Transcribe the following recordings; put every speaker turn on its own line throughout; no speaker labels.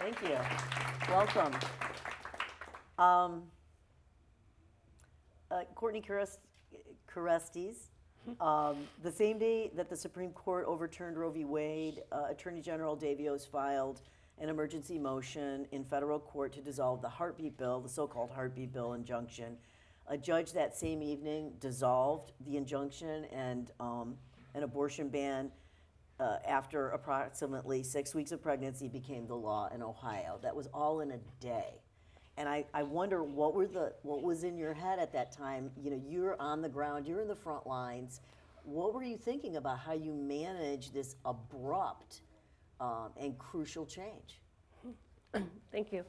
Thank you. Welcome. Um, Courtney Carestes. The same day that the Supreme Court overturned Roe v. Wade, Attorney General Davios filed an emergency motion in federal court to dissolve the heartbeat bill, the so-called heartbeat bill injunction. A judge that same evening dissolved the injunction and an abortion ban after approximately 6 weeks of pregnancy became the law in Ohio. That was all in a day. And I wonder what was in your head at that time. You know, you're on the ground, you're in the front lines. What were you thinking about how you manage this abrupt and crucial change?
Thank you.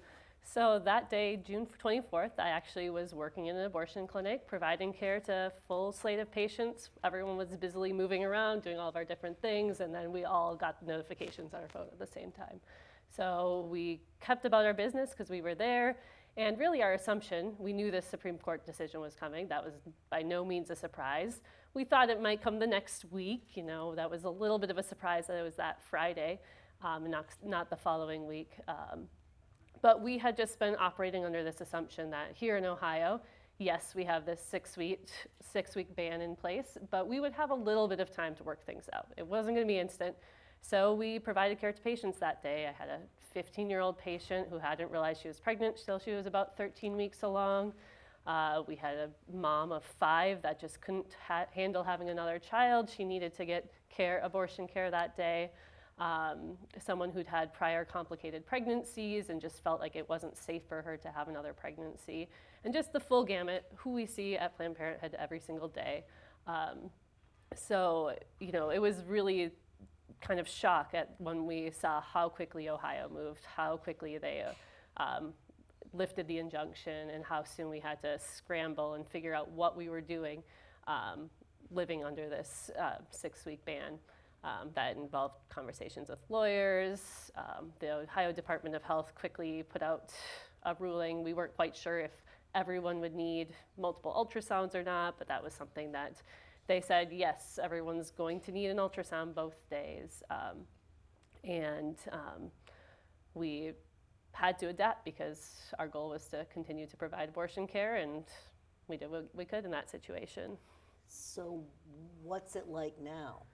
So that day, June 24th, I actually was working in an abortion clinic, providing care to a full slate of patients. Everyone was busily moving around, doing all of our different things, and then we all got notifications on our phone at the same time. So we kept about our business because we were there, and really our assumption, we knew this Supreme Court decision was coming. That was by no means a surprise. We thought it might come the next week. You know, that was a little bit of a surprise that it was that Friday, and not the following week. But we had just been operating under this assumption that here in Ohio, yes, we have this six-week ban in place, but we would have a little bit of time to work things out. It wasn't going to be instant. So we provided care to patients that day. I had a 15-year-old patient who hadn't realized she was pregnant till she was about 13 weeks along. We had a mom of 5 that just couldn't handle having another child. She needed to get abortion care that day. Someone who'd had prior complicated pregnancies and just felt like it wasn't safe for her to have another pregnancy. And just the full gamut, who we see at Planned Parenthood every single day. So, you know, it was really kind of shock at when we saw how quickly Ohio moved, how quickly they lifted the injunction, and how soon we had to scramble and figure out what we were doing living under this 6-week ban. That involved conversations with lawyers. The Ohio Department of Health quickly put out a ruling. We weren't quite sure if everyone would need multiple ultrasounds or not, but that was something that they said, yes, everyone's going to need an ultrasound both days. We had to adapt because our goal was to continue to provide abortion care, and we did what we could in that situation.
So what's it like now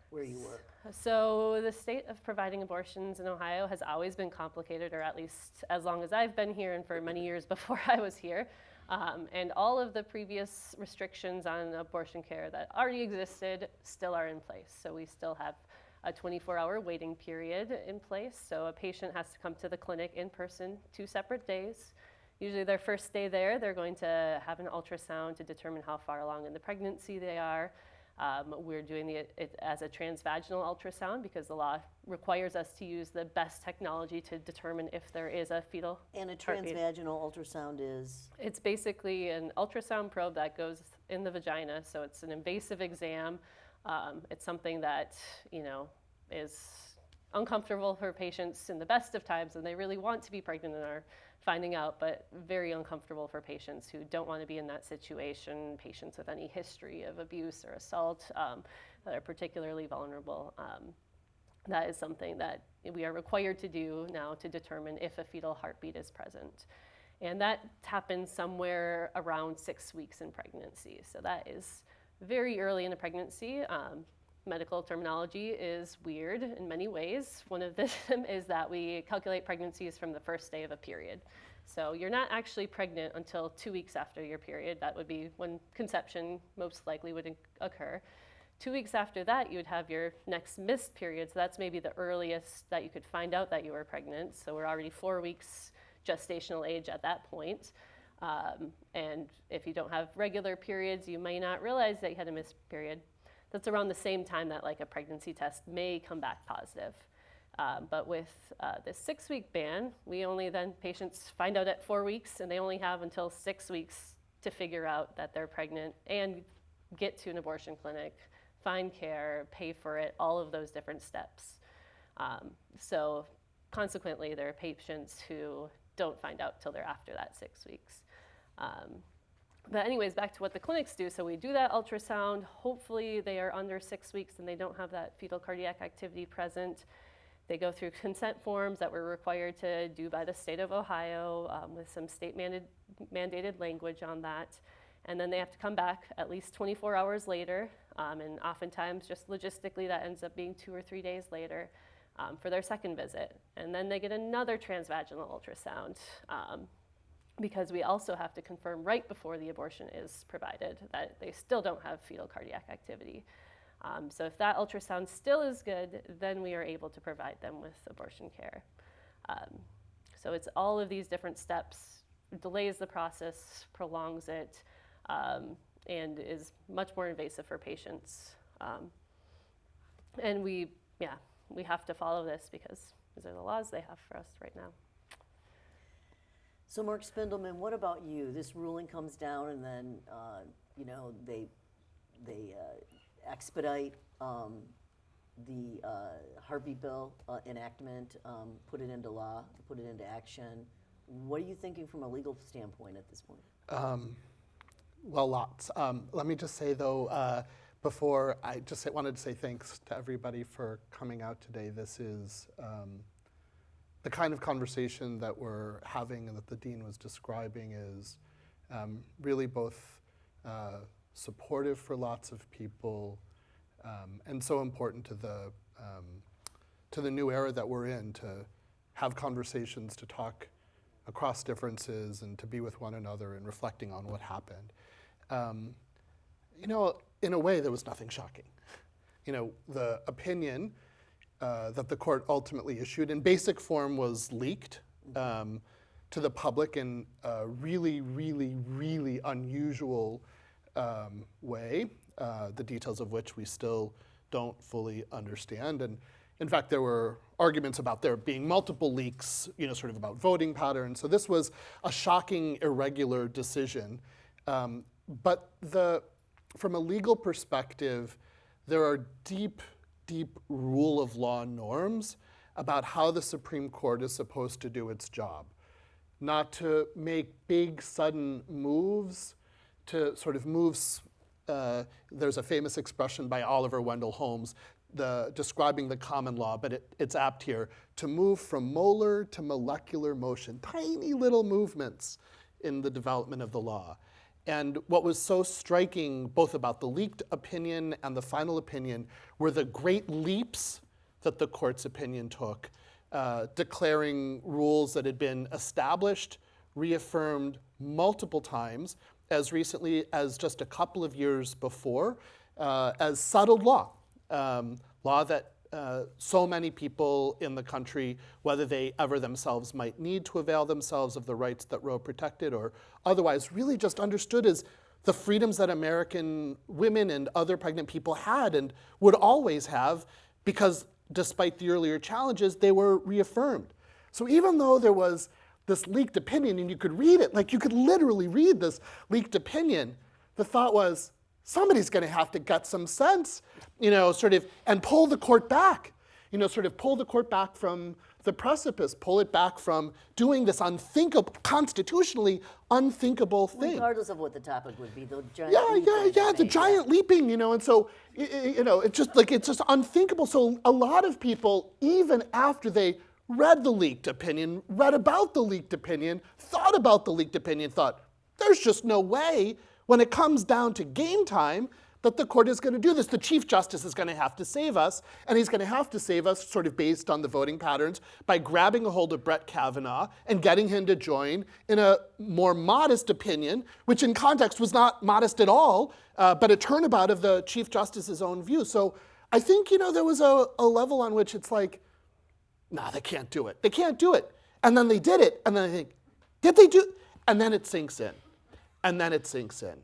where you work?
So the state of providing abortions in Ohio has always been complicated, or at least as long as I've been here and for many years before I was here. And all of the previous restrictions on abortion care that already existed still are in place. So we still have a 24-hour waiting period in place. So a patient has to come to the clinic in person 2 separate days. Usually their first day there, they're going to have an ultrasound to determine how far along in the pregnancy they are. We're doing it as a transvaginal ultrasound because the law requires us to use the best technology to determine if there is a fetal
And a
heartbeat.
transvaginal ultrasound is?
It's basically an ultrasound probe that goes in the vagina, so it's an invasive exam. It's something that, you know, is uncomfortable for patients in the best of times, and they really want to be pregnant and are finding out, but very uncomfortable for patients who don't want to be in that situation, patients with any history of abuse or assault that are particularly vulnerable. That is something that we are required to do now to determine if a fetal heartbeat is present. And that happens somewhere around 6 weeks in pregnancy. So that is very early in the pregnancy. Medical terminology is weird in many ways. One of them is that we calculate pregnancies from the first day of a period. So you're not actually pregnant until 2 weeks after your period. That would be when conception most likely would occur. 2 weeks after that, you would have your next missed period. So that's maybe the earliest that you could find out that you were pregnant. So we're already 4 weeks gestational age at that point. And if you don't have regular periods, you may not realize that you had a missed period. That's around the same time that like a pregnancy test may come back positive. But with this 6-week ban, patients find out at 4 weeks, and they only have until 6 weeks to figure out that they're pregnant and get to an abortion clinic, find care, pay for it, all of those different steps. So consequently, there are patients who don't find out till they're after that 6 weeks. But anyways, back to what the clinics do. So we do that ultrasound. Hopefully they are under 6 weeks and they don't have that fetal cardiac activity present. They go through consent forms that we're required to do by the state of Ohio with some state mandated language on that. And then they have to come back at least 24 hours later, and oftentimes just logistically that ends up being 2 or 3 days later for their second visit. And then they get another transvaginal ultrasound because we also have to confirm right before the abortion is provided that they still don't have fetal cardiac activity. So if that ultrasound still is good, then we are able to provide them with abortion care. So it's all of these different steps, delays the process, prolongs it, and is much more invasive for patients. And we have to follow this because these are the laws they have for us right now.
So Mark Spindelman, what about you? This ruling comes down and then, they expedite the Harvey bill enactment, put it into law, put it into action. What are you thinking from a legal standpoint at this point?
Well, lots. Let me just say, though, before I just wanted to say thanks to everybody for coming out today. This is the kind of conversation that we're having and that the dean was describing is really both supportive for lots of people and so important to the new era that we're in, to have conversations, to talk across differences and to be with one another and reflecting on what happened. In a way, there was nothing shocking. The opinion that the court ultimately issued in basic form was leaked to the public in a really, really, really unusual way, the details of which we still don't fully understand. And in fact, there were arguments about there being multiple leaks, sort of about voting patterns. So this was a shocking, irregular decision. But from a legal perspective, there are deep, deep rule of law norms about how the Supreme Court is supposed to do its job. Not to make big, sudden moves, to sort of moves. There's a famous expression by Oliver Wendell Holmes describing the common law, but it's apt here, to move from molar to molecular motion, tiny little movements in the development of the law. And what was so striking, both about the leaked opinion and the final opinion, were the great leaps that the court's opinion took, declaring rules that had been established, reaffirmed multiple times, as recently as just a couple of years before, as settled law. Law that so many people in the country, whether they ever themselves might need to avail themselves of the rights that Roe protected or otherwise, really just understood as the freedoms that American women and other pregnant people had and would always have, because despite the earlier challenges, they were reaffirmed. So even though there was this leaked opinion and you could read it, like you could literally read this leaked opinion, the thought was, somebody's going to have to get some sense, and pull the court back, pull the court back from the precipice, pull it back from doing this unthinkable, constitutionally unthinkable thing.
Regardless of what the topic would be, the giant
the giant leaping, and so, it's just unthinkable. So a lot of people, even after they read the leaked opinion, read about the leaked opinion, thought about the leaked opinion, thought, there's just no way when it comes down to game time that the court is going to do this. The Chief Justice is going to have to save us, and he's going to have to save us sort of based on the voting patterns by grabbing a hold of Brett Kavanaugh and getting him to join in a more modest opinion, which in context was not modest at all, but a turnabout of the Chief Justice's own view. So I think, there was a level on which it's like, nah, they can't do it. They can't do it. And then they did it, and then I think, did they do it? And then it sinks in. And then it sinks in.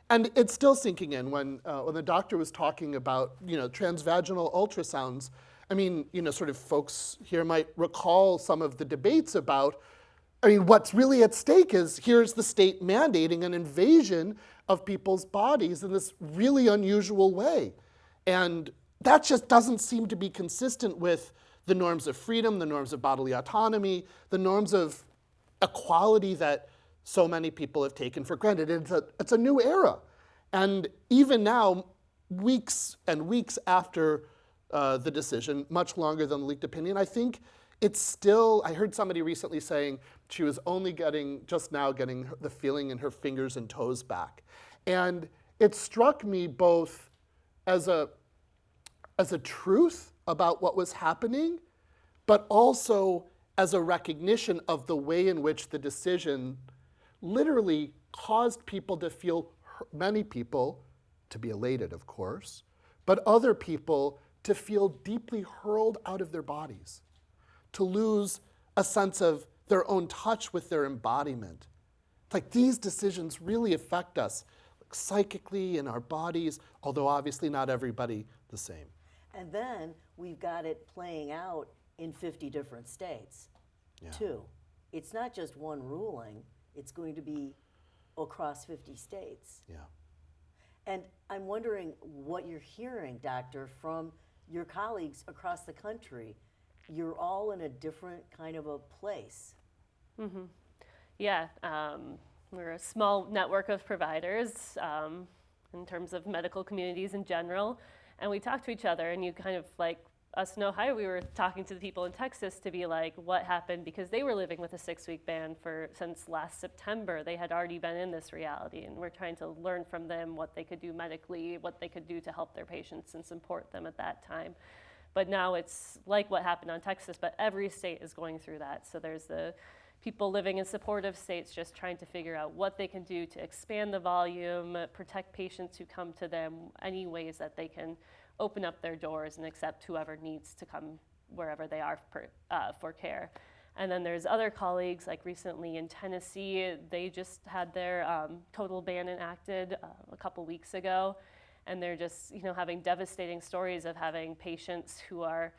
And it's still sinking in when the doctor was talking about, transvaginal ultrasounds. I mean, sort of folks here might recall some of the debates about, what's really at stake is here's the state mandating an invasion of people's bodies in this really unusual way. And that just doesn't seem to be consistent with the norms of freedom, the norms of bodily autonomy, the norms of equality that so many people have taken for granted. It's a new era. And even now, weeks and weeks after the decision, much longer than the leaked opinion. I think it's still, I heard somebody recently saying she was only just now getting the feeling in her fingers and toes back. And it struck me both as a truth about what was happening, but also as a recognition of the way in which the decision literally caused people to feel, many people, to be elated, of course, but other people to feel deeply hurled out of their bodies, to lose a sense of their own touch with their embodiment. It's like these decisions really affect us psychically in our bodies, although obviously not everybody the same.
And then we've got it playing out in 50 different states, too. It's not just one ruling, it's going to be across 50 states.
Yeah.
And I'm wondering what you're hearing, Doctor, from your colleagues across the country. You're all in a different kind of a place.
Yeah, we're a small network of providers in terms of medical communities in general, and we talk to each other, and you kind of like us in Ohio, we were talking to the people in Texas to be like, what happened, because they were living with a 6-week ban since last September. They had already been in this reality, and we're trying to learn from them what they could do medically, what they could do to help their patients and support them at that time. But now it's like what happened on Texas, but every state is going through that. So there's the people living in supportive states just trying to figure out what they can do to expand the volume, protect patients who come to them, any ways that they can open up their doors and accept whoever needs to come wherever they are for care. And then there's other colleagues, like recently in Tennessee, they just had their total ban enacted a couple weeks ago. And they're just, having devastating stories of having patients who are,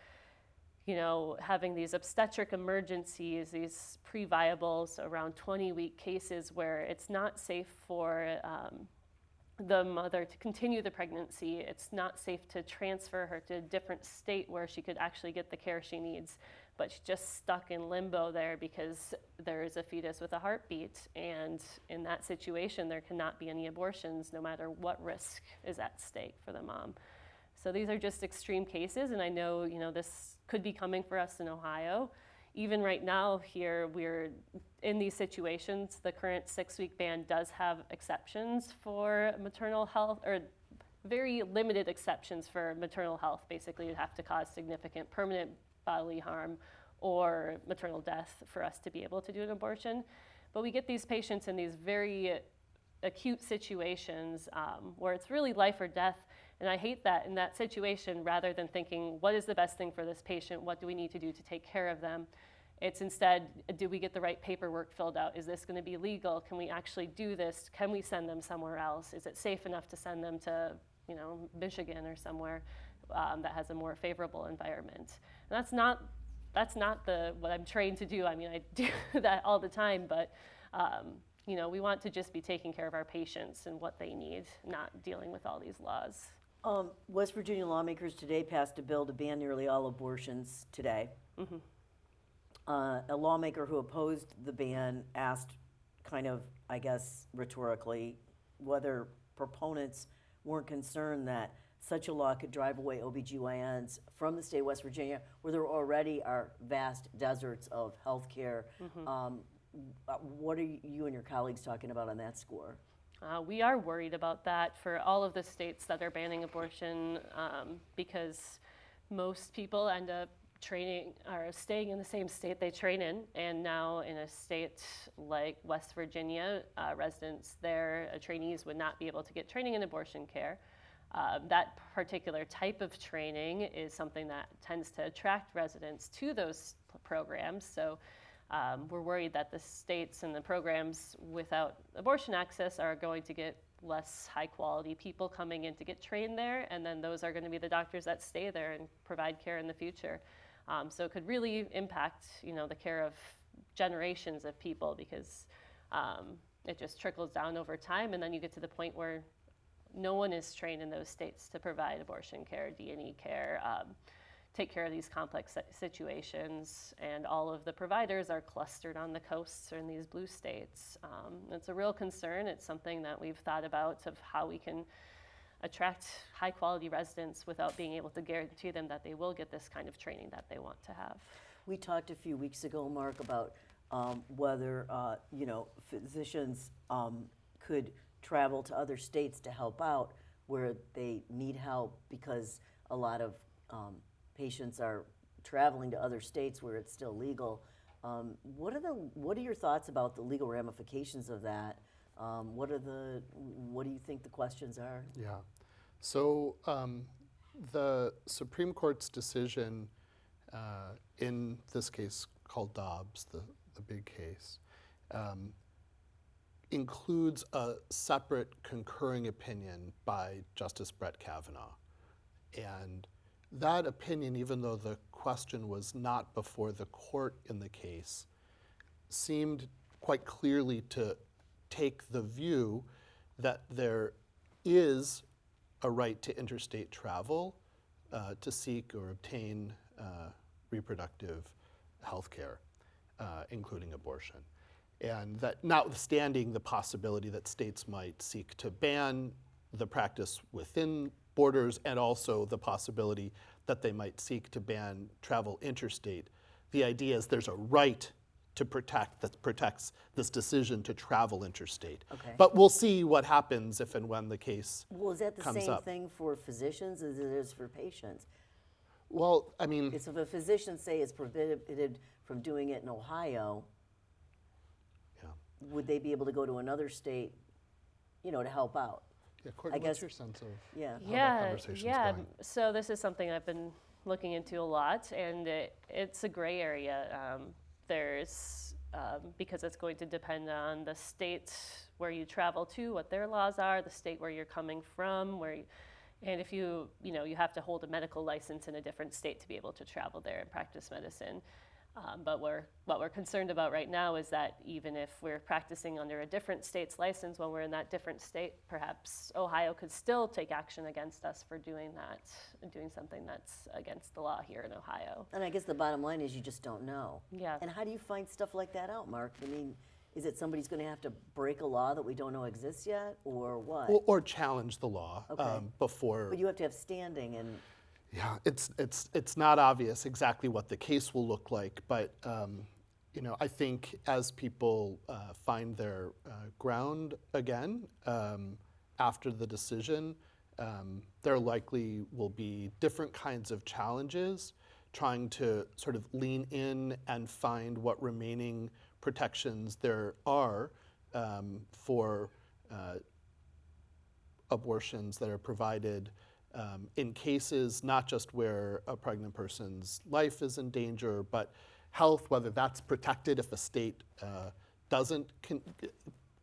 having these obstetric emergencies, these pre-viables, around 20-week cases where it's not safe for the mother to continue the pregnancy. It's not safe to transfer her to a different state where she could actually get the care she needs, but she's just stuck in limbo there because there is a fetus with a heartbeat. And in that situation, there cannot be any abortions no matter what risk is at stake for the mom. So these are just extreme cases, and I know, this could be coming for us in Ohio. Even right now here, we're in these situations. The current 6-week ban does have exceptions for maternal health, or very limited exceptions for maternal health. Basically, you'd have to cause significant permanent bodily harm or maternal death for us to be able to do an abortion. But we get these patients in these very acute situations where it's really life or death. And I hate that in that situation, rather than thinking, what is the best thing for this patient? What do we need to do to take care of them? It's instead, do we get the right paperwork filled out? Is this going to be legal? Can we actually do this? Can we send them somewhere else? Is it safe enough to send them to, Michigan or somewhere that has a more favorable environment? And that's not what I'm trained to do. I mean, I do that all the time, but we want to just be taking care of our patients and what they need, not dealing with all these laws.
West Virginia lawmakers today passed a bill to ban nearly all abortions today. Mm-hmm. A lawmaker who opposed the ban asked, kind of, I guess, rhetorically, whether proponents weren't concerned that such a law could drive away OBGYNs from the state of West Virginia, where there already are vast deserts of health care. Mm-hmm. What are you and your colleagues talking about on that score?
We are worried about that for all of the states that are banning abortion because most people end up staying in the same state they train in, and now in a state like West Virginia, residents there, trainees would not be able to get training in abortion care. That particular type of training is something that tends to attract residents to those programs. So we're worried that the states and the programs without abortion access are going to get less high quality people coming in to get trained there, and then those are going to be the doctors that stay there and provide care in the future. So it could really impact, the care of generations of people, because it just trickles down over time, and then you get to the point where no one is trained in those states to provide abortion care, D&E care, take care of these complex situations, and all of the providers are clustered on the coasts or in these blue states. It's a real concern. It's something that we've thought about of how we can attract high quality residents without being able to guarantee them that they will get this kind of training that they want to have.
We talked a few weeks ago, Mark, about whether physicians could travel to other states to help out where they need help, because a lot of patients are traveling to other states where it's still legal. What are your thoughts about the legal ramifications of that? What do you think the questions are?
Yeah. So the Supreme Court's decision in this case called Dobbs, the big case, includes a separate concurring opinion by Justice Brett Kavanaugh. And that opinion, even though the question was not before the court in the case, seemed quite clearly to take the view that there is a right to interstate travel to seek or obtain reproductive health care, including abortion. And that notwithstanding the possibility that states might seek to ban the practice within borders, and also the possibility that they might seek to ban travel interstate, the idea is there's a right to protect that protects this decision to travel interstate.
Okay.
But we'll see what happens if and when the case
Well, is that the
comes
same
up.
thing for physicians as it is for patients?
Well, I mean,
If a physician, say, is prohibited from doing it in Ohio,
yeah.
would they be able to go to another state, to help out?
Yeah, Courtney,
guess-
what's your sense of
Yeah.
how that
Yeah,
conversation's
yeah.
going?
So this is something I've been looking into a lot, and it's a gray area. There's because it's going to depend on the state where you travel to, what their laws are, the state where you're coming from, and if you have to hold a medical license in a different state to be able to travel there and practice medicine. But what we're concerned about right now is that even if we're practicing under a different state's license when we're in that different state, perhaps Ohio could still take action against us for doing something that's against the law here in Ohio.
And I guess the bottom line is you just don't know.
Yeah.
And how do you find stuff like that out, Mark? I mean, is it somebody's going to have to break a law that we don't know exists yet, or what?
Or challenge the law
Okay.
Before.
But you have to have standing, and
Yeah, it's not obvious exactly what the case will look like, but I think as people find their ground again after the decision, there likely will be different kinds of challenges trying to sort of lean in and find what remaining protections there are for abortions that are provided in cases not just where a pregnant person's life is in danger, but health, whether that's protected if a state doesn't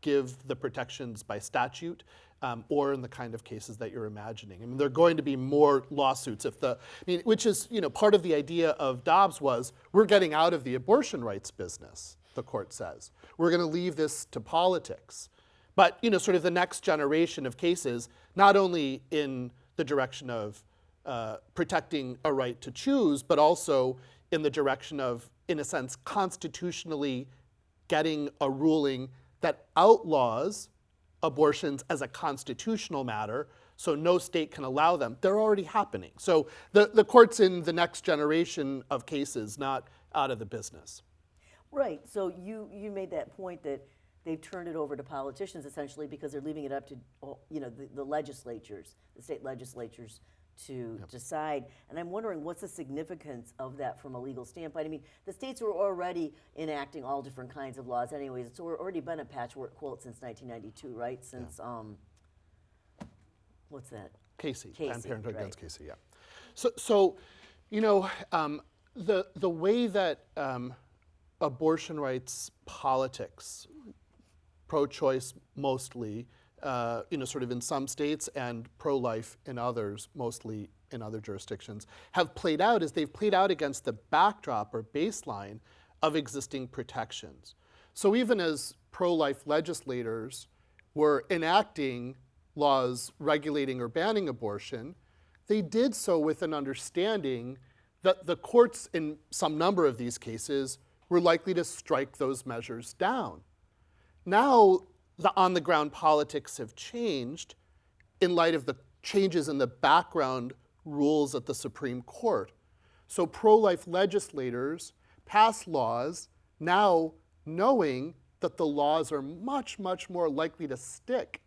give the protections by statute, or in the kind of cases that you're imagining. I mean, there are going to be more lawsuits which is, part of the idea of Dobbs was, we're getting out of the abortion rights business, the court says. We're going to leave this to politics. But, sort of the next generation of cases, not only in the direction of protecting a right to choose, but also in the direction of, in a sense, constitutionally getting a ruling that outlaws abortions as a constitutional matter, so no state can allow them. They're already happening. So the court's in the next generation of cases, not out of the business.
right. So you made that point that they've turned it over to politicians essentially because they're leaving it up to the legislatures, the state legislatures, to decide. And I'm wondering what's the significance of that from a legal standpoint. I mean, the states were already enacting all different kinds of laws anyways. It's already been a patchwork quilt since 1992, right? Since, what's that?
Casey, Planned Parenthood
right.
against Casey, yeah. So the way that abortion rights politics, pro-choice mostly, sort of in some states, and pro-life in others, mostly in other jurisdictions, have played out is they've played out against the backdrop or baseline of existing protections. So even as pro-life legislators were enacting laws regulating or banning abortion, they did so with an understanding that the courts in some number of these cases were likely to strike those measures down. Now, the on-the-ground politics have changed in light of the changes in the background rules at the Supreme Court. So pro-life legislators pass laws now knowing that the laws are much, much more likely to stick,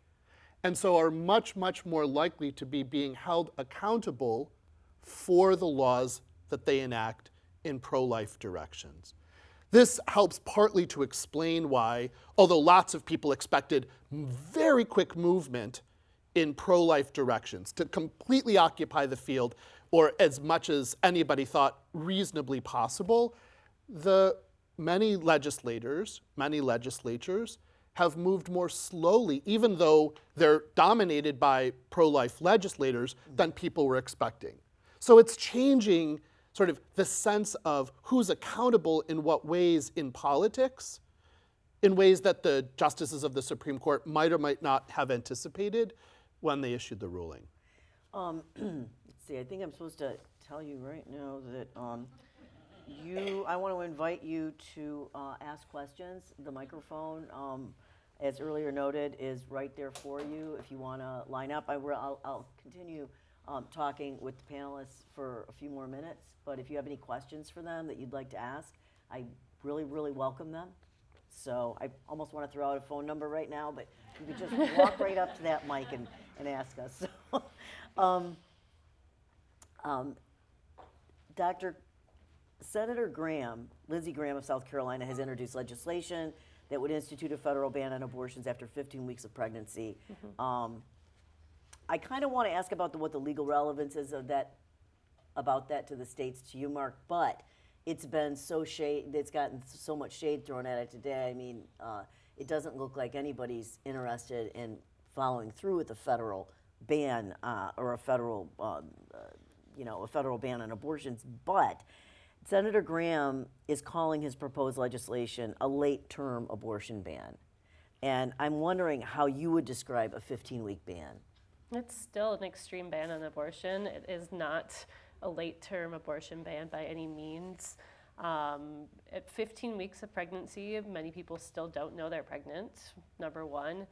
and so are much, much more likely to be being held accountable for the laws that they enact in pro-life directions. This helps partly to explain why, although lots of people expected very quick movement in pro-life directions to completely occupy the field, or as much as anybody thought reasonably possible, many legislatures have moved more slowly, even though they're dominated by pro-life legislators, than people were expecting. So it's changing sort of the sense of who's accountable in what ways in politics, in ways that the justices of the Supreme Court might or might not have anticipated when they issued the ruling.
Let's see, I think I'm supposed to tell you right now that I want to invite you to ask questions. The microphone, as earlier noted, is right there for you if you want to line up. I'll continue talking with the panelists for a few more minutes, but if you have any questions for them that you'd like to ask, I really, really welcome them. So I almost want to throw out a phone number right now, but you could just walk right up to that mic and ask us. So, Senator Graham, Lindsey Graham of South Carolina, has introduced legislation that would institute a federal ban on abortions after 15 weeks of pregnancy. I kind of want to ask about what the legal relevance is of that, about that to the states, to you, Mark, but it's been it's gotten so much shade thrown at it today. I mean, it doesn't look like anybody's interested in following through with a federal ban or a federal ban on abortions, but Senator Graham is calling his proposed legislation a late-term abortion ban. And I'm wondering how you would describe a 15-week ban.
It's still an extreme ban on abortion. It is not a late-term abortion ban by any means. At 15 weeks of pregnancy, many people still don't know they're pregnant, number one.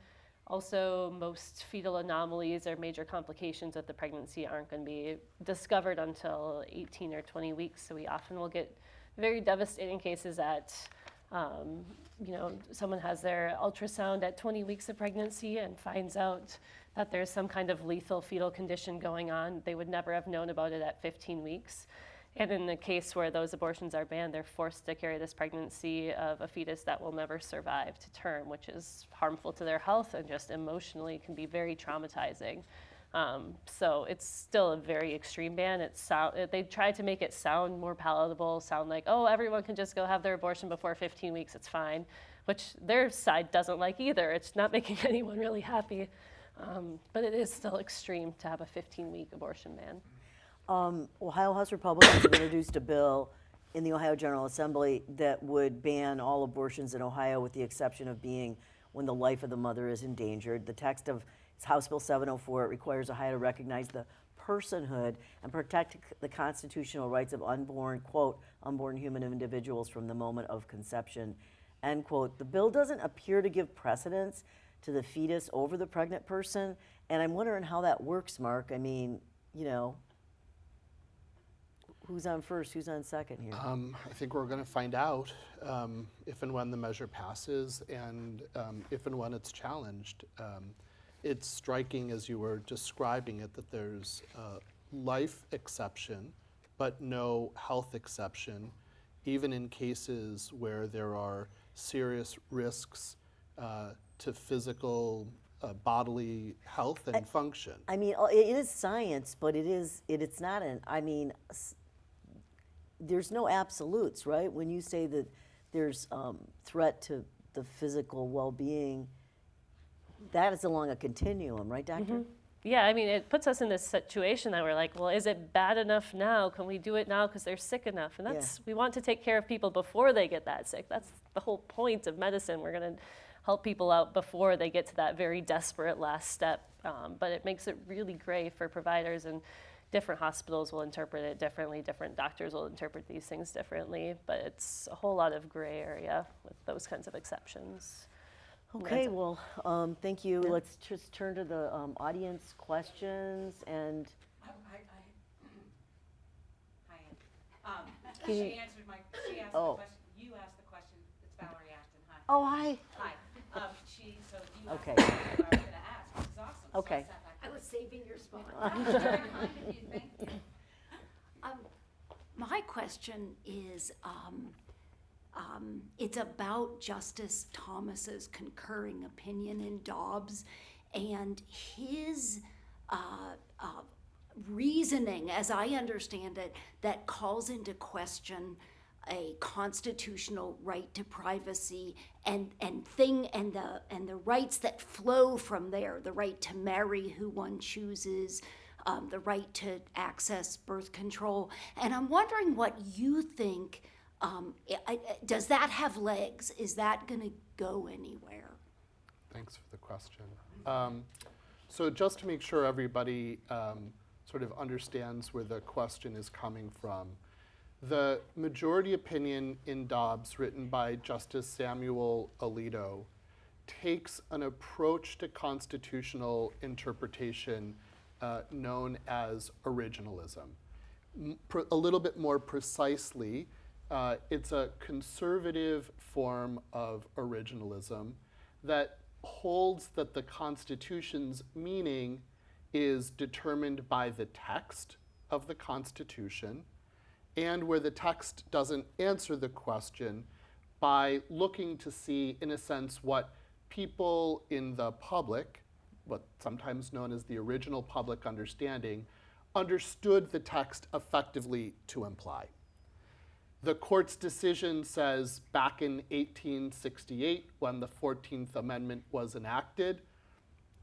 Also, most fetal anomalies or major complications of the pregnancy aren't going to be discovered until 18 or 20 weeks, so we often will get very devastating cases that someone has their ultrasound at 20 weeks of pregnancy and finds out that there's some kind of lethal fetal condition going on. They would never have known about it at 15 weeks. And in the case where those abortions are banned, they're forced to carry this pregnancy of a fetus that will never survive to term, which is harmful to their health and just emotionally can be very traumatizing. So it's still a very extreme ban. They tried to make it sound more palatable, sound like, oh, everyone can just go have their abortion before 15 weeks, it's fine, which their side doesn't like either. It's not making anyone really happy. But it is still extreme to have a 15-week abortion ban.
Ohio House Republicans have introduced a bill in the Ohio General Assembly that would ban all abortions in Ohio with the exception of being when the life of the mother is endangered. The text of it's House Bill 704. It requires Ohio to recognize the personhood and protect the constitutional rights of unborn, quote, unborn human individuals from the moment of conception, end quote. The bill doesn't appear to give precedence to the fetus over the pregnant person, and I'm wondering how that works, Mark. I mean, who's on first, who's on second here?
I think we're going to find out if and when the measure passes and if and when it's challenged. It's striking, as you were describing it, that there's a life exception, but no health exception, even in cases where there are serious risks to physical, bodily health and function.
I mean, it is science, but it's not there's no absolutes, right? When you say that there's threat to the physical well-being, that is along a continuum, right, Doctor?
Mm-hmm. Yeah, I mean, it puts us in this situation that we're like, well, is it bad enough now? Can we do it now because they're sick enough? And we want to take care of people before they get that sick. That's the whole point of medicine. We're going to help people out before they get to that very desperate last step. But it makes it really gray for providers, and different hospitals will interpret it differently. Different doctors will interpret these things differently. But it's a whole lot of gray area with those kinds of exceptions.
Okay, well, thank you. Let's just turn to the audience questions and
Hi, Ann.
Can you-
She answered she asked
Oh.
the question, you asked the question, it's Valerie Ashton, hi.
oh, hi.
Hi, so you asked
Okay.
the question I was gonna ask, which is awesome. So I
Okay.
sat back
I was saving your spot.
That was very kind of you, thank you.
My question is, it's about Justice Thomas's concurring opinion in Dobbs and his reasoning, as I understand it, that calls into question a constitutional right to privacy and the rights that flow from there, the right to marry who one chooses, the right to access birth control. And I'm wondering what you think, does that have legs? Is that going to go anywhere?
Thanks for the question. So just to make sure everybody sort of understands where the question is coming from, the majority opinion in Dobbs, written by Justice Samuel Alito, takes an approach to constitutional interpretation known as originalism. A little bit more precisely, it's a conservative form of originalism that holds that the Constitution's meaning is determined by the text of the Constitution, and where the text doesn't answer the question by looking to see, in a sense, what people in the public, what's sometimes known as the original public understanding, understood the text effectively to imply. The court's decision says back in 1868, when the 14th Amendment was enacted,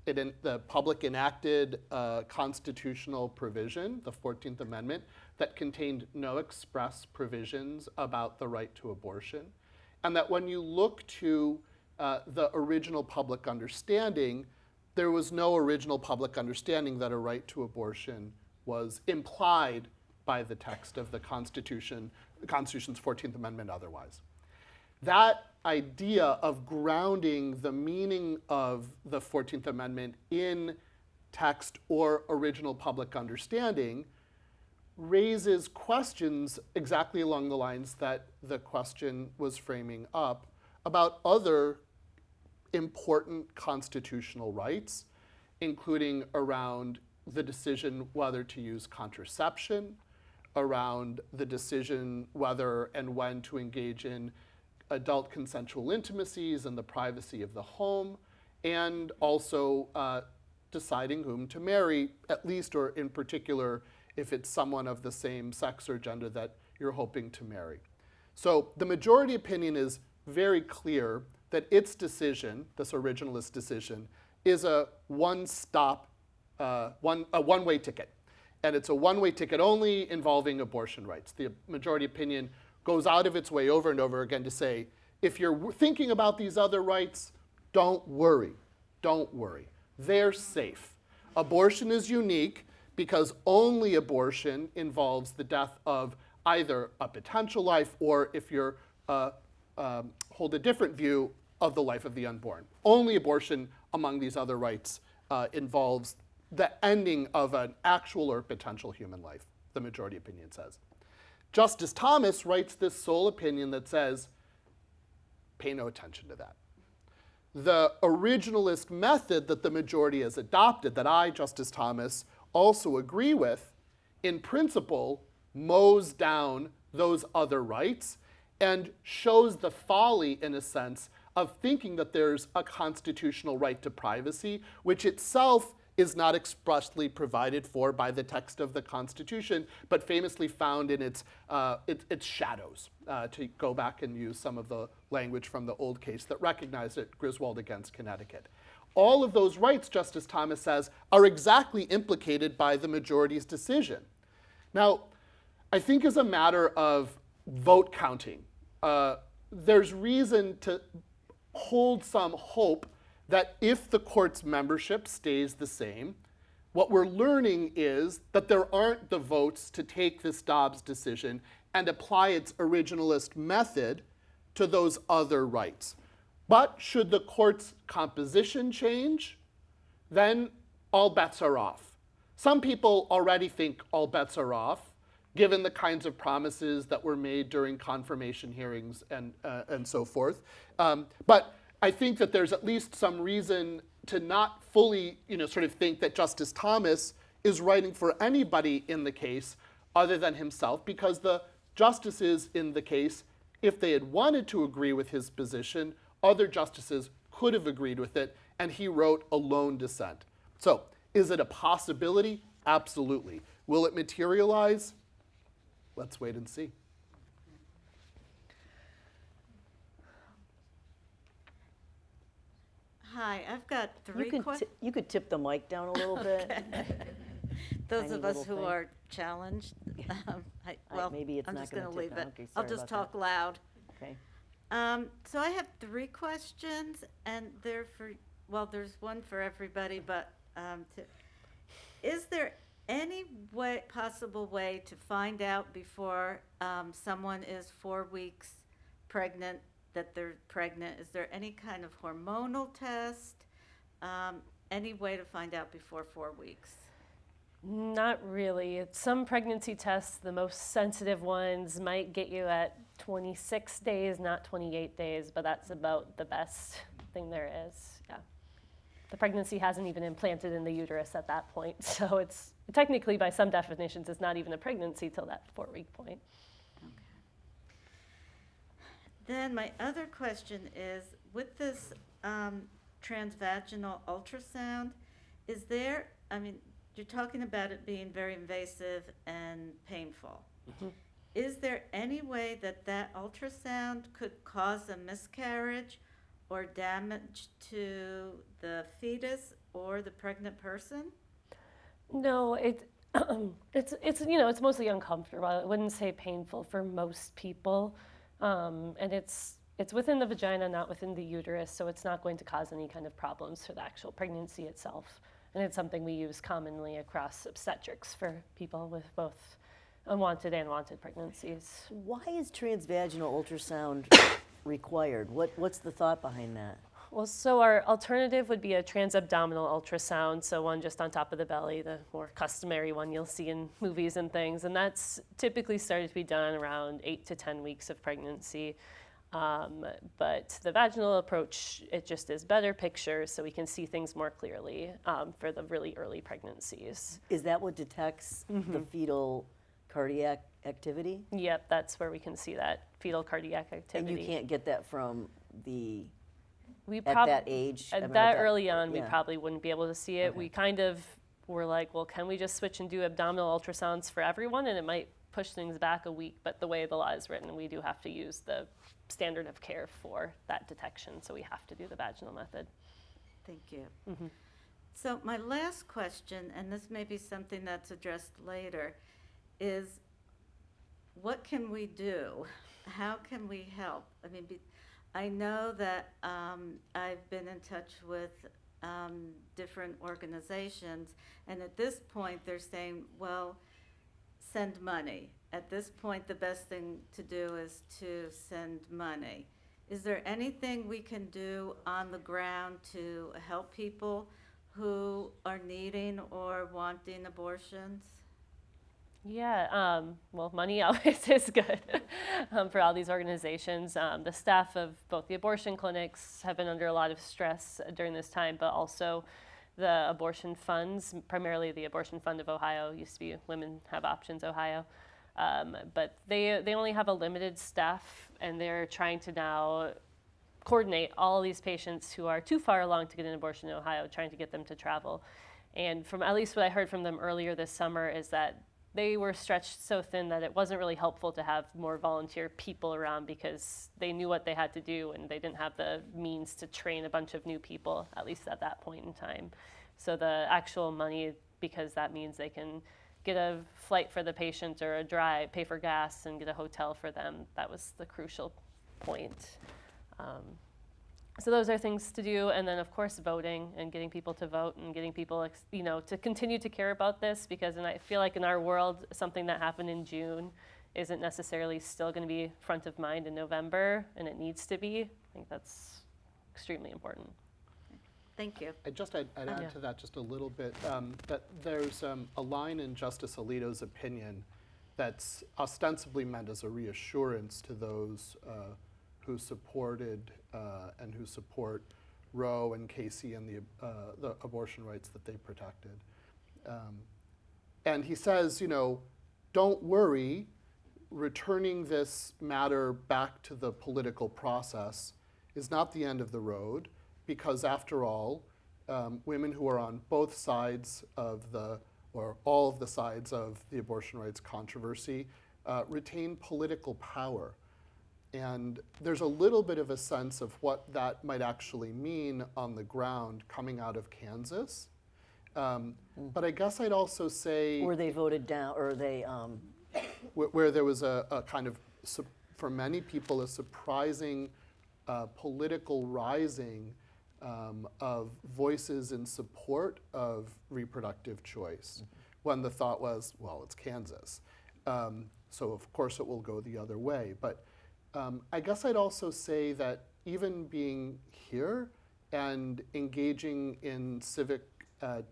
the public enacted a constitutional provision, the 14th Amendment, that contained no express provisions about the right to abortion. And that when you look to the original public understanding, there was no original public understanding that a right to abortion was implied by the text of the Constitution, the Constitution's 14th Amendment otherwise. That idea of grounding the meaning of the 14th Amendment in text or original public understanding raises questions exactly along the lines that the question was framing up about other important constitutional rights, including around the decision whether to use contraception, around the decision whether and when to engage in adult consensual intimacies and the privacy of the home, and also deciding whom to marry, at least or in particular, if it's someone of the same sex or gender that you're hoping to marry. So the majority opinion is very clear that its decision, this originalist decision, is a one-way ticket. And it's a one-way ticket only involving abortion rights. The majority opinion goes out of its way over and over again to say, if you're thinking about these other rights, don't worry. Don't worry. They're safe. Abortion is unique because only abortion involves the death of either a potential life or, if you're hold a different view, of the life of the unborn. Only abortion among these other rights involves the ending of an actual or potential human life, the majority opinion says. Justice Thomas writes this sole opinion that says, pay no attention to that. The originalist method that the majority has adopted, that I, Justice Thomas, also agree with, in principle, mows down those other rights and shows the folly, in a sense, of thinking that there's a constitutional right to privacy, which itself is not expressly provided for by the text of the Constitution, but famously found in its shadows, to go back and use some of the language from the old case that recognized it, Griswold against Connecticut. All of those rights, Justice Thomas says, are exactly implicated by the majority's decision. Now, I think as a matter of vote counting, there's reason to hold some hope that if the court's membership stays the same, what we're learning is that there aren't the votes to take this Dobbs decision and apply its originalist method to those other rights. But should the court's composition change, then all bets are off. Some people already think all bets are off, given the kinds of promises that were made during confirmation hearings and so forth. But I think that there's at least some reason to not fully, sort of think that Justice Thomas is writing for anybody in the case other than himself, because the justices in the case, if they had wanted to agree with his position, other justices could have agreed with it, and he wrote a lone dissent. So, is it a possibility? Absolutely. Will it materialize? Let's wait and see.
Hi, I've got three questions.
You could tip the mic down a little bit.
Those
tiny
of us
little
who
thing.
are challenged, well,
maybe it's
I'm
not
just
gonna
going to
tip
leave
now.
it.
Okay,
I'll
sorry
just
about
talk loud.
Okay.
So I have three questions, and they're for, well, there's one for everybody, but is there any possible way to find out before someone is 4 weeks pregnant that they're pregnant? Is there any kind of hormonal test? Any way to find out before 4 weeks?
Not really. Some pregnancy tests, the most sensitive ones, might get you at 26 days, not 28 days, but that's about the best thing there is. Yeah. The pregnancy hasn't even implanted in the uterus at that point, so it's technically, by some definitions, it's not even a pregnancy till that 4-week point.
Then my other question is, with this transvaginal ultrasound, is there, I mean, you're talking about it being very invasive and painful. Is there any way that that ultrasound could cause a miscarriage or damage to the fetus or the pregnant person?
No, it's mostly uncomfortable. I wouldn't say painful for most people, and it's within the vagina, not within the uterus, so it's not going to cause any kind of problems for the actual pregnancy itself. And it's something we use commonly across obstetrics for people with both unwanted and wanted pregnancies.
Why is transvaginal ultrasound required? What's the thought behind that?
Well, so our alternative would be a transabdominal ultrasound, so one just on top of the belly, the more customary one you'll see in movies and things, and that's typically started to be done around 8 to 10 weeks of pregnancy. But the vaginal approach, it just is better pictures, so we can see things more clearly for the really early pregnancies.
Is that what detects the fetal cardiac activity?
Yep, that's where we can see that fetal cardiac activity.
And you can't get that from the
We
at that age? I
At
mean,
that early on, we
yeah.
probably wouldn't be able to see it.
Okay.
We kind of were like, well, can we just switch and do abdominal ultrasounds for everyone? And it might push things back a week, but the way the law is written, we do have to use the standard of care for that detection, so we have to do the vaginal method.
Thank you. So my last question, and this may be something that's addressed later, is what can we do? How can we help? I mean, I know that I've been in touch with different organizations, and at this point they're saying, well, send money. At this point, the best thing to do is to send money. Is there anything we can do on the ground to help people who are needing or wanting abortions?
Yeah, well, money always is good for all these organizations. The staff of both the abortion clinics have been under a lot of stress during this time, but also the abortion funds, primarily the Abortion Fund of Ohio, used to be Women Have Options Ohio. But they only have a limited staff, and they're trying to now coordinate all these patients who are too far along to get an abortion in Ohio, trying to get them to travel. And from at least what I heard from them earlier this summer is that they were stretched so thin that it wasn't really helpful to have more volunteer people around, because they knew what they had to do and they didn't have the means to train a bunch of new people, at least at that point in time. So the actual money, because that means they can get a flight for the patient or a drive, pay for gas and get a hotel for them. That was the crucial point. So those are things to do, and then of course voting and getting people to vote and getting people, to continue to care about this, because I feel like in our world, something that happened in June isn't necessarily still going to be front of mind in November, and it needs to be. I think that's extremely important.
Thank you.
I'd add
Yeah.
to that just a little bit, that there's a line in Justice Alito's opinion that's ostensibly meant as a reassurance to those who supported and who support Roe and Casey and the abortion rights that they protected. And he says, don't worry, returning this matter back to the political process is not the end of the road, because after all, women who are on both sides of or all of the sides of the abortion rights controversy retain political power. And there's a little bit of a sense of what that might actually mean on the ground coming out of Kansas. But I guess I'd also say
Or they voted down, or they,
where there was a kind of, for many people, a surprising political rising of voices in support of reproductive choice, when the thought was, well, it's Kansas. So of course it will go the other way. But I guess I'd also say that even being here and engaging in civic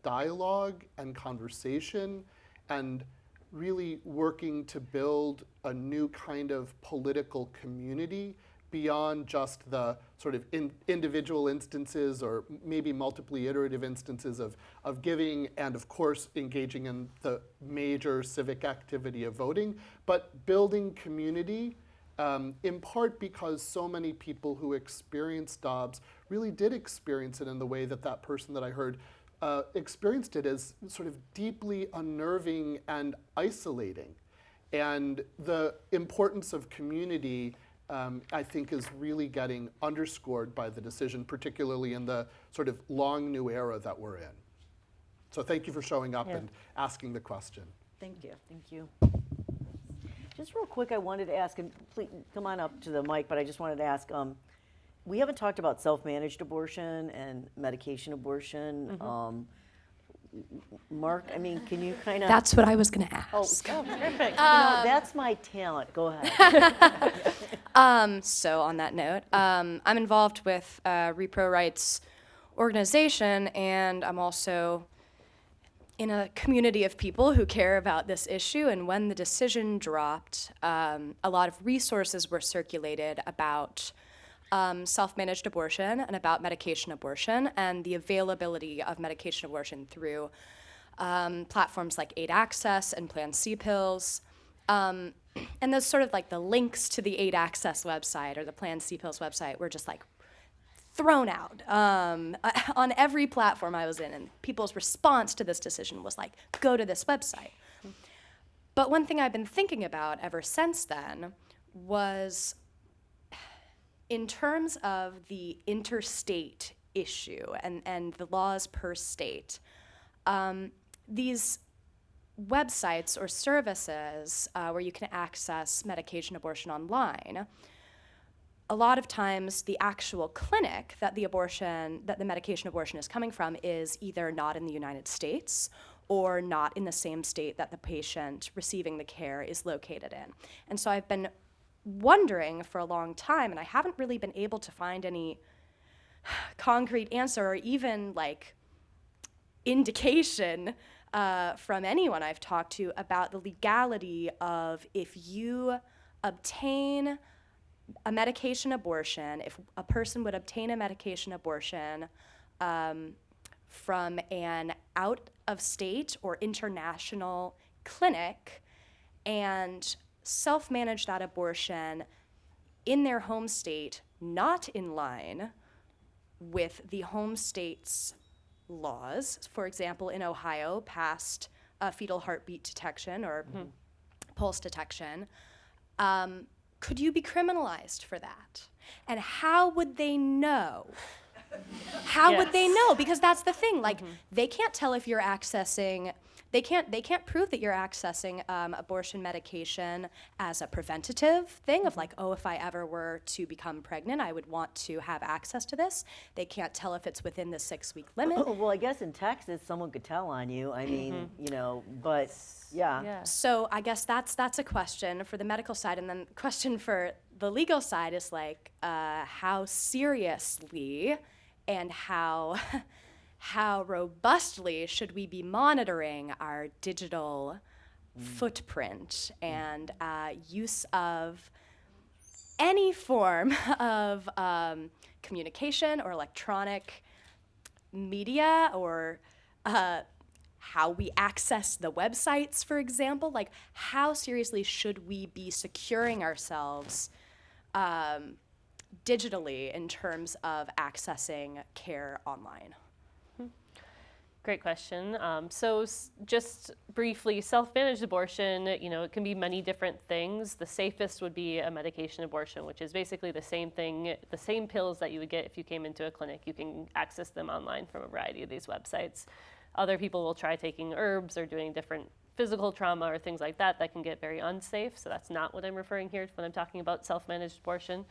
dialogue and conversation and really working to build a new kind of political community beyond just the sort of individual instances or maybe multiply iterative instances of giving and of course engaging in the major civic activity of voting, but building community, in part because so many people who experienced Dobbs really did experience it in the way that that person that I heard experienced it as sort of deeply unnerving and isolating. And the importance of community, I think, is really getting underscored by the decision, particularly in the sort of long new era that we're in. So thank you for showing up and asking the question.
Thank you.
thank you. Just real quick, I wanted to ask, and please come on up to the mic, but I just wanted to ask, we haven't talked about self-managed abortion and medication abortion. Mark, I mean, can you kind of?
That's what I was going to ask.
Oh, perfect. That's my talent. Go ahead.
So on that note, I'm involved with a repro rights organization, and I'm also in a community of people who care about this issue. And when the decision dropped, a lot of resources were circulated about self-managed abortion and about medication abortion and the availability of medication abortion through platforms like Aid Access and Plan C Pills. And those sort of like the links to the Aid Access website or the Plan C Pills website were just like thrown out on every platform I was in. And people's response to this decision was like, go to this website. But one thing I've been thinking about ever since then was, in terms of the interstate issue and the laws per state, these websites or services where you can access medication abortion online, a lot of times the actual clinic that the medication abortion is coming from is either not in the United States or not in the same state that the patient receiving the care is located in. And so I've been wondering for a long time, and I haven't really been able to find any concrete answer or even like indication from anyone I've talked to about the legality of if you obtain a medication abortion, if a person would obtain a medication abortion from an out-of-state or international clinic and self-manage that abortion in their home state, not in line with the home state's laws. For example, in Ohio, passed fetal heartbeat detection or pulse detection. Could you be criminalized for that? And how would they know? How would they know? Because that's the thing. Like, they can't tell if you're accessing. They can't prove that you're accessing abortion medication as a preventative thing of like, oh, if I ever were to become pregnant, I would want to have access to this. They can't tell if it's within the 6-week limit.
Well, I guess in Texas, someone could tell on you. I mean, but yeah.
Yeah.
So I guess that's a question for the medical side, and then question for the legal side is like, how seriously and how how robustly should we be monitoring our digital footprint and use of any form of communication or electronic media, or how we access the websites, for example. Like, how seriously should we be securing ourselves digitally in terms of accessing care online?
Great question. Just briefly, self-managed abortion, it can be many different things. The safest would be a medication abortion, which is basically the same thing, the same pills that you would get if you came into a clinic. You can access them online from a variety of these websites. Other people will try taking herbs or doing different physical trauma or things like that can get very unsafe. So that's not what I'm referring here when I'm talking about self-managed abortion.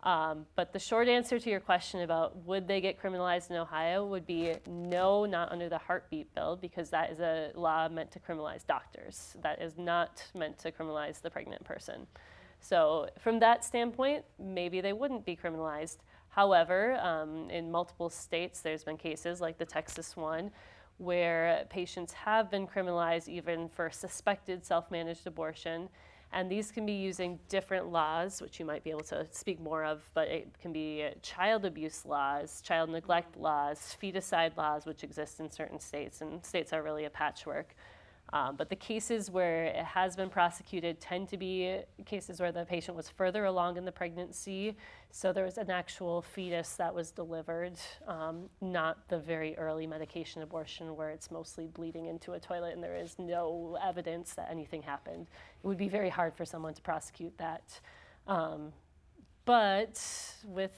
But the short answer to your question about would they get criminalized in Ohio would be no, not under the heartbeat bill, because that is a law meant to criminalize doctors. That is not meant to criminalize the pregnant person. So from that standpoint, maybe they wouldn't be criminalized. However, in multiple states, there's been cases like the Texas one where patients have been criminalized even for suspected self-managed abortion. And these can be using different laws, which you might be able to speak more of, but it can be child abuse laws, child neglect laws, feticide laws, which exist in certain states, and states are really a patchwork. But the cases where it has been prosecuted tend to be cases where the patient was further along in the pregnancy, so there was an actual fetus that was delivered, not the very early medication abortion where it's mostly bleeding into a toilet and there is no evidence that anything happened. It would be very hard for someone to prosecute that. But with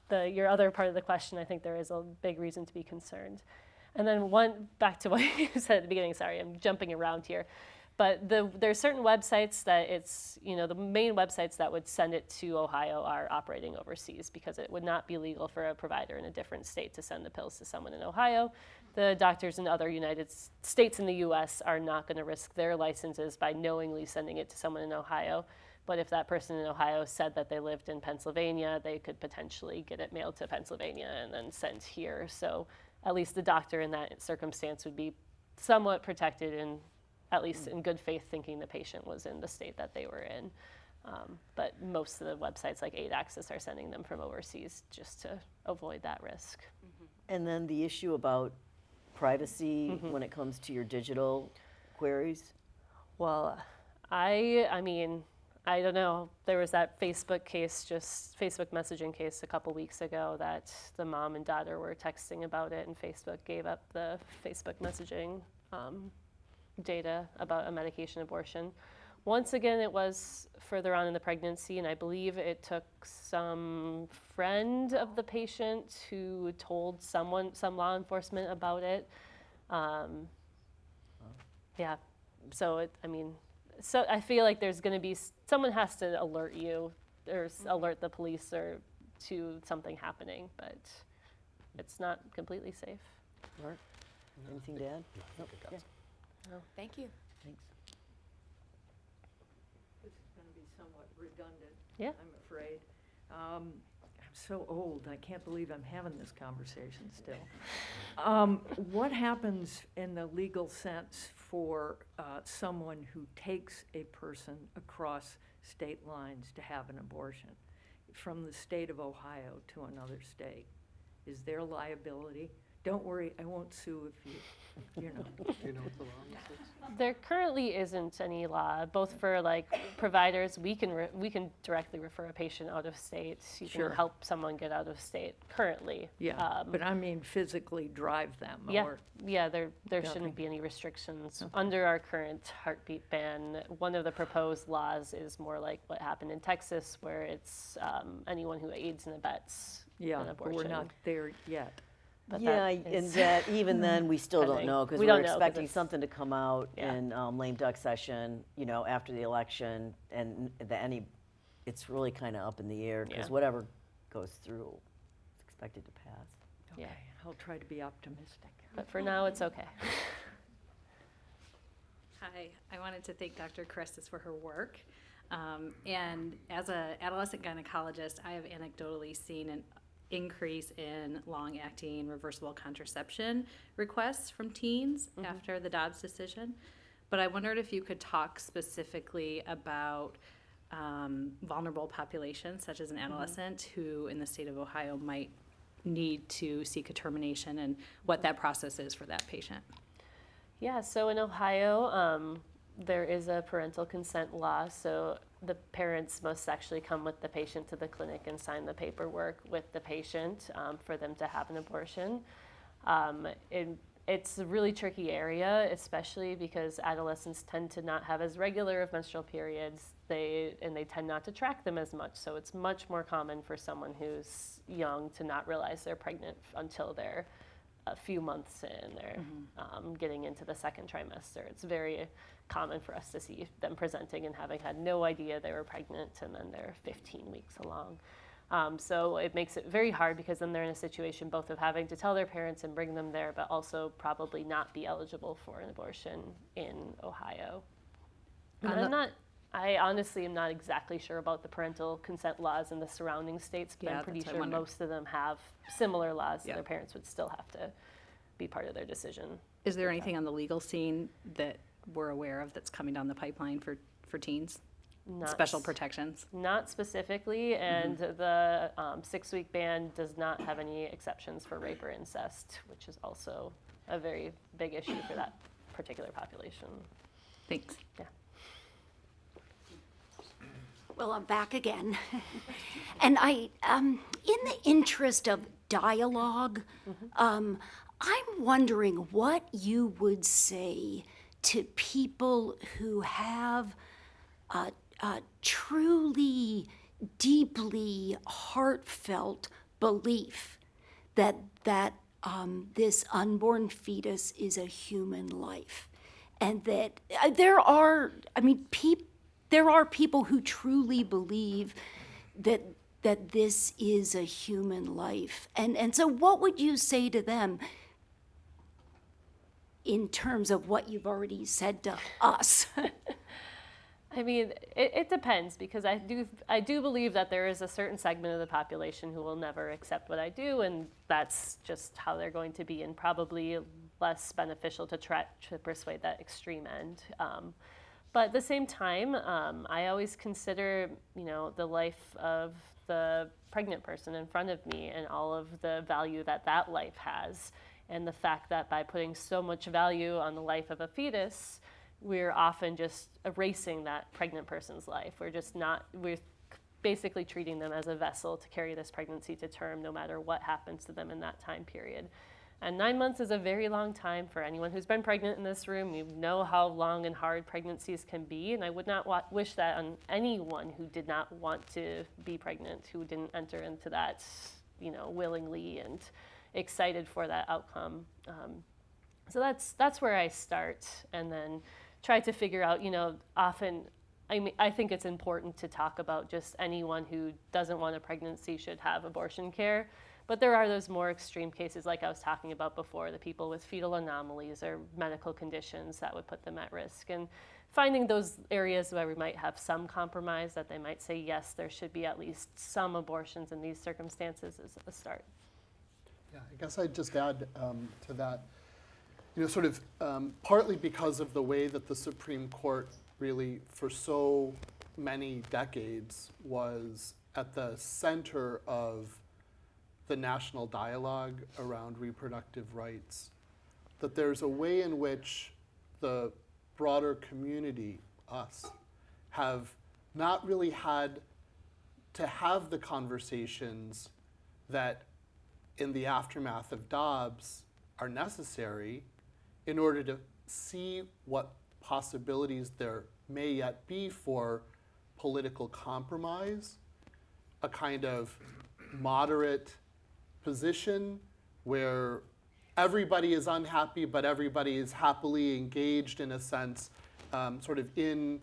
your other part of the question, I think there is a big reason to be concerned. And then back to what you said at the beginning, sorry, I'm jumping around here. But there are certain websites that the main websites that would send it to Ohio are operating overseas, because it would not be legal for a provider in a different state to send the pills to someone in Ohio. The doctors in other United States in the US are not going to risk their licenses by knowingly sending it to someone in Ohio. But if that person in Ohio said that they lived in Pennsylvania, they could potentially get it mailed to Pennsylvania and then sent here. So at least the doctor in that circumstance would be somewhat protected, in at least in good faith, thinking the patient was in the state that they were in. But most of the websites like Aid Access are sending them from overseas just to avoid that risk.
And then the issue about privacy when it comes to your digital queries?
Well, I mean, I don't know. There was that Facebook messaging case a couple weeks ago that the mom and daughter were texting about it, and Facebook gave up the Facebook messaging data about a medication abortion. Once again, it was further on in the pregnancy, and I believe it took some friend of the patient who told some law enforcement about it. Yeah, so so I feel like there's going to be someone has to alert you or alert the police or to something happening, but it's not completely safe.
Mark, anything to add? Nope. Yeah,
Thank you.
thanks.
This is going to be somewhat redundant,
Yeah.
I'm afraid. I'm so old, I can't believe I'm having this conversation still. What happens in the legal sense for someone who takes a person across state lines to have an abortion from the state of Ohio to another state? Is there liability? Don't worry, I won't sue if you know.
Do you know what the law is?
There currently isn't any law, both for like providers. We can directly refer a patient out of state. You
Sure.
can help someone get out of state currently.
Yeah, but I mean physically drive them
Yeah,
or,
yeah. There
Okay.
shouldn't be any restrictions under our current heartbeat ban. One of the proposed laws is more like what happened in Texas, where it's anyone who aids and abets
yeah,
an
but
abortion.
we're not there yet.
But
Yeah,
that
and
is-
that, even then, we still don't
pending.
know, because
We
we're
don't know, 'cause
expecting
it's-
something to come out
Yeah.
in lame duck session, after the election, and it's really kind of up in the air, because
Yeah.
whatever goes through, it's expected to pass.
Yeah.
Okay, I'll try to be optimistic.
But for now, it's okay.
Hi, I wanted to thank Dr. Carestas for her work. And as an adolescent gynecologist, I have anecdotally seen an increase in long-acting reversible contraception requests from teens after the Dobbs decision. But I wondered if you could talk specifically about vulnerable populations, such as an adolescent who in the state of Ohio might need to seek a termination, and what that process is for that patient.
Yeah, so in Ohio, there is a parental consent law, so the parents must actually come with the patient to the clinic and sign the paperwork with the patient for them to have an abortion. It's a really tricky area, especially because adolescents tend to not have as regular of menstrual periods, and they tend not to track them as much, so it's much more common for someone who's young to not realize they're pregnant until they're a few months in, they're getting into the second trimester. It's very common for us to see them presenting and having had no idea they were pregnant, and then they're 15 weeks along. So it makes it very hard, because then they're in a situation both of having to tell their parents and bring them there, but also probably not be eligible for an abortion in Ohio. And I honestly am not exactly sure about the parental consent laws in the surrounding states, but
Yeah,
I'm pretty
that's what I
sure
wondered.
most of them have similar laws,
Yeah.
so their parents would still have to be part of their decision.
Is there anything on the legal scene that we're aware of that's coming down the pipeline for teens?
Not
Special
s-
protections?
Not specifically, and the 6-week ban does not have any exceptions for rape or incest, which is also a very big issue for that particular population.
Thanks.
Yeah.
Well, I'm back again. And in the interest of dialogue, I'm wondering what you would say to people who have a truly, deeply heartfelt belief that this unborn fetus is a human life, and that there are people who truly believe that this is a human life. And so what would you say to them in terms of what you've already said to us?
I mean, it depends, because I do believe that there is a certain segment of the population who will never accept what I do, and that's just how they're going to be, and probably less beneficial to try to persuade that extreme end. But at the same time, I always consider, the life of the pregnant person in front of me and all of the value that that life has, and the fact that by putting so much value on the life of a fetus, we're often just erasing that pregnant person's life. We're basically treating them as a vessel to carry this pregnancy to term, no matter what happens to them in that time period. And 9 months is a very long time for anyone who's been pregnant in this room. You know how long and hard pregnancies can be, and I would not wish that on anyone who did not want to be pregnant, who didn't enter into that, willingly and excited for that outcome. So that's where I start, and then try to figure out, often, I think it's important to talk about just anyone who doesn't want a pregnancy should have abortion care. But there are those more extreme cases, like I was talking about before, the people with fetal anomalies or medical conditions that would put them at risk. And finding those areas where we might have some compromise, that they might say, yes, there should be at least some abortions in these circumstances, is a start.
Yeah, I guess I'd just add to that, partly because of the way that the Supreme Court really, for so many decades, was at the center of the national dialogue around reproductive rights, that there's a way in which the broader community, us, have not really had to have the conversations that in the aftermath of Dobbs are necessary in order to see what possibilities there may yet be for political compromise, a kind of moderate position where everybody is unhappy, but everybody is happily engaged in a sense, in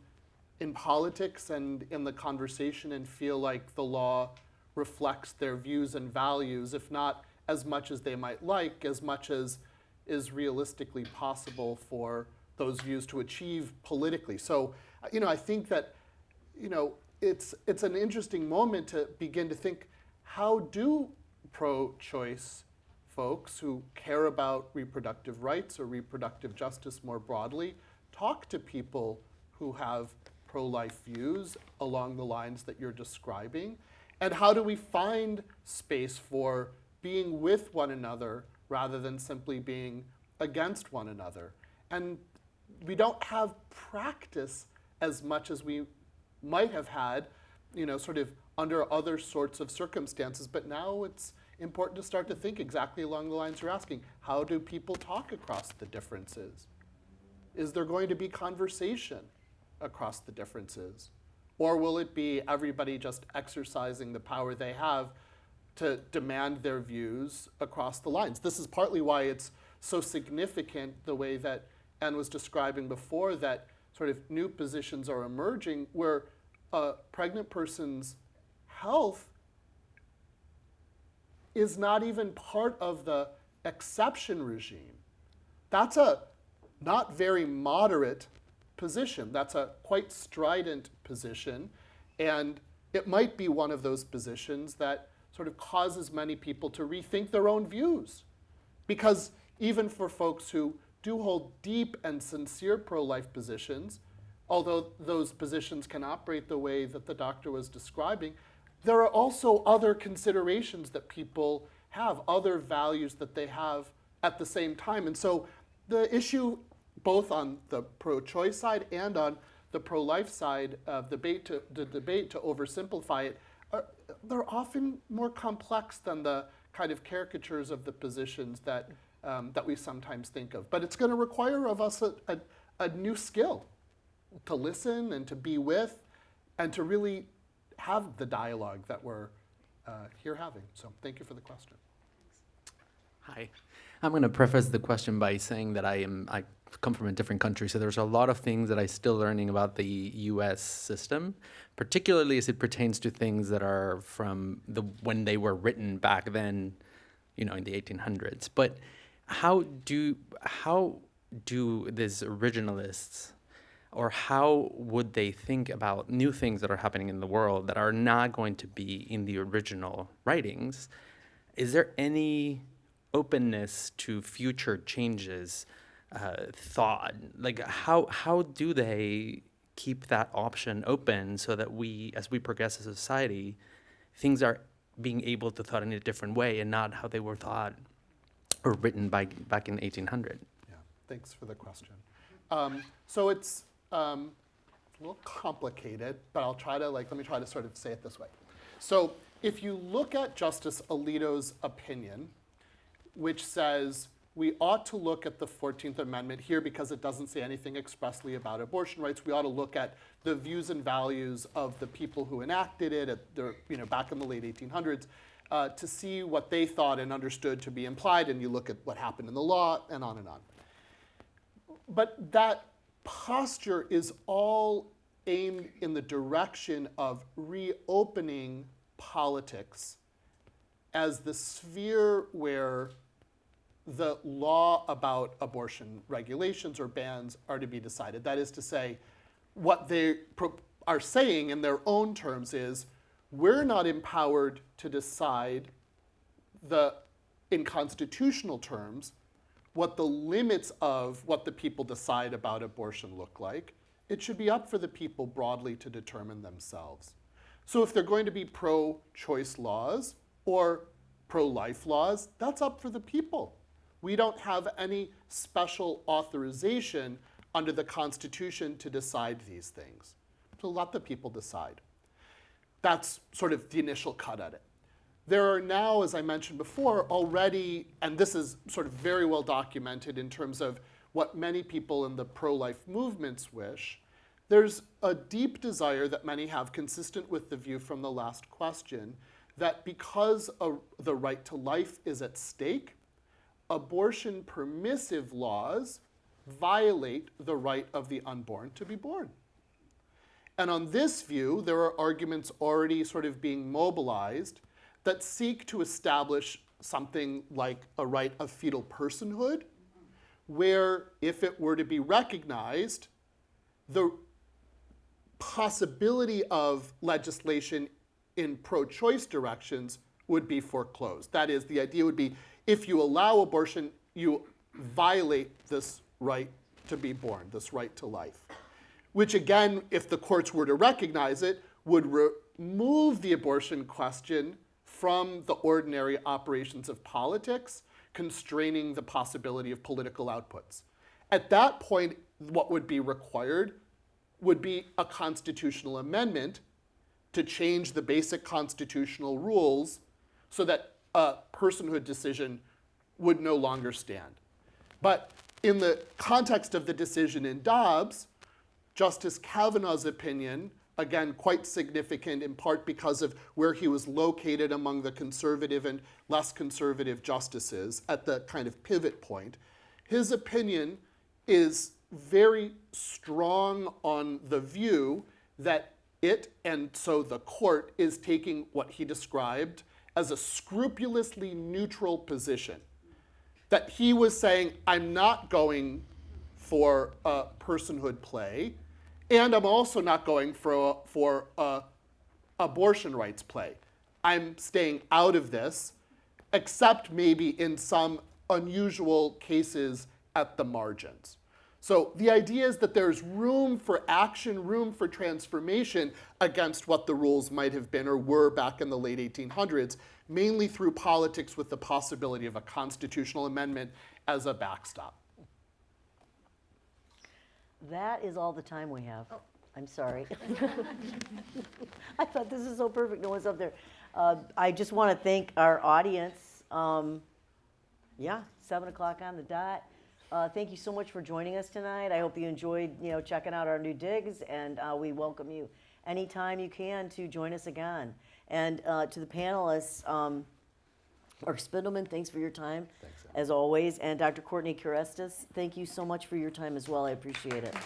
politics and in the conversation, and feel like the law reflects their views and values, if not as much as they might like, as much as is realistically possible for those views to achieve politically. So, I think that you know, it's an interesting moment to begin to think, how do pro-choice folks who care about reproductive rights or reproductive justice more broadly talk to people who have pro-life views along the lines that you're describing? And how do we find space for being with one another rather than simply being against one another? And we don't have practice as much as we might have had, you know, sort of under other sorts of circumstances. But now it's important to start to think exactly along the lines you're asking. How do people talk across the differences? Is there going to be conversation across the differences? Or will it be everybody just exercising the power they have to demand their views across the lines? This is partly why it's so significant, the way that Anne was describing before, that sort of new positions are emerging where a pregnant person's health is not even part of the exception regime. That's a not very moderate position. That's a quite strident position. And it might be one of those positions that sort of causes many people to rethink their own views. Because even for folks who do hold deep and sincere pro-life positions, although those positions can operate the way that the doctor was describing, there are also other considerations that people have, other values that they have at the same time. And so the issue, both on the pro-choice side and on the pro-life side of the debate, to oversimplify it, they're often more complex than the kind of caricatures of the positions that we sometimes think of. But it's going to require of us a new skill, to listen and to be with and to really have the dialogue that we're here having. So thank you for the question.
Hi. I'm going to preface the question by saying that I come from a different country, so there's a lot of things that I'm still learning about the U.S. system, particularly as it pertains to things that are from when they were written back then, you know, in the 1800s. But how do these originalists, or how would they think about new things that are happening in the world that are not going to be in the original writings? Is there any openness to future changes, thought? Like, how do they keep that option open so that we, as we progress as a society, things are being able to thought in a different way and not how they were thought or written back in 1800?
Yeah, thanks for the question. So it's a little complicated, but let me try to sort of say it this way. So if you look at Justice Alito's opinion, which says we ought to look at the 14th Amendment here because it doesn't say anything expressly about abortion rights. We ought to look at the views and values of the people who enacted it back in the late 1800s to see what they thought and understood to be implied, and you look at what happened in the law, and on and on. But that posture is all aimed in the direction of reopening politics as the sphere where the law about abortion regulations or bans are to be decided. That is to say, what they are saying in their own terms is, we're not empowered to decide in constitutional terms what the limits of what the people decide about abortion look like. It should be up for the people broadly to determine themselves. So if they're going to be pro-choice laws or pro-life laws, that's up for the people. We don't have any special authorization under the Constitution to decide these things. So let the people decide. That's sort of the initial cut at it. There are now, as I mentioned before, already, and this is sort of very well documented in terms of what many people in the pro-life movements wish, there's a deep desire that many have, consistent with the view from the last question, that because the right to life is at stake, abortion permissive laws violate the right of the unborn to be born. And on this view, there are arguments already sort of being mobilized that seek to establish something like a right of fetal personhood, where if it were to be recognized, possibility of legislation in pro-choice directions would be foreclosed. That is, the idea would be if you allow abortion, you violate this right to be born, this right to life. Which again, if the courts were to recognize it, would remove the abortion question from the ordinary operations of politics, constraining the possibility of political outputs. At that point, what would be required would be a constitutional amendment to change the basic constitutional rules so that a personhood decision would no longer stand. But in the context of the decision in Dobbs, Justice Kavanaugh's opinion, again, quite significant in part because of where he was located among the conservative and less conservative justices at the kind of pivot point, his opinion is very strong on the view that it, and so the court, is taking what he described as a scrupulously neutral position. That he was saying, I'm not going for a personhood play, and I'm also not going for a abortion rights play. I'm staying out of this, except maybe in some unusual cases at the margins. So the idea is that there's room for action, room for transformation against what the rules might have been or were back in the late 1800s, mainly through politics with the possibility of a constitutional amendment as a backstop.
That is all the time we have. I'm sorry. I thought this is so perfect, no one's up there. I just want to thank our audience. 7 o'clock on the dot. Thank you so much for joining us tonight. I hope you enjoyed, checking out our new digs, and we welcome you anytime you can to join us again. And to the panelists, Mark Spindleman, thanks for your time, as always, and Dr. Courtney Kerestas, thank you so much for your time as well. I appreciate it.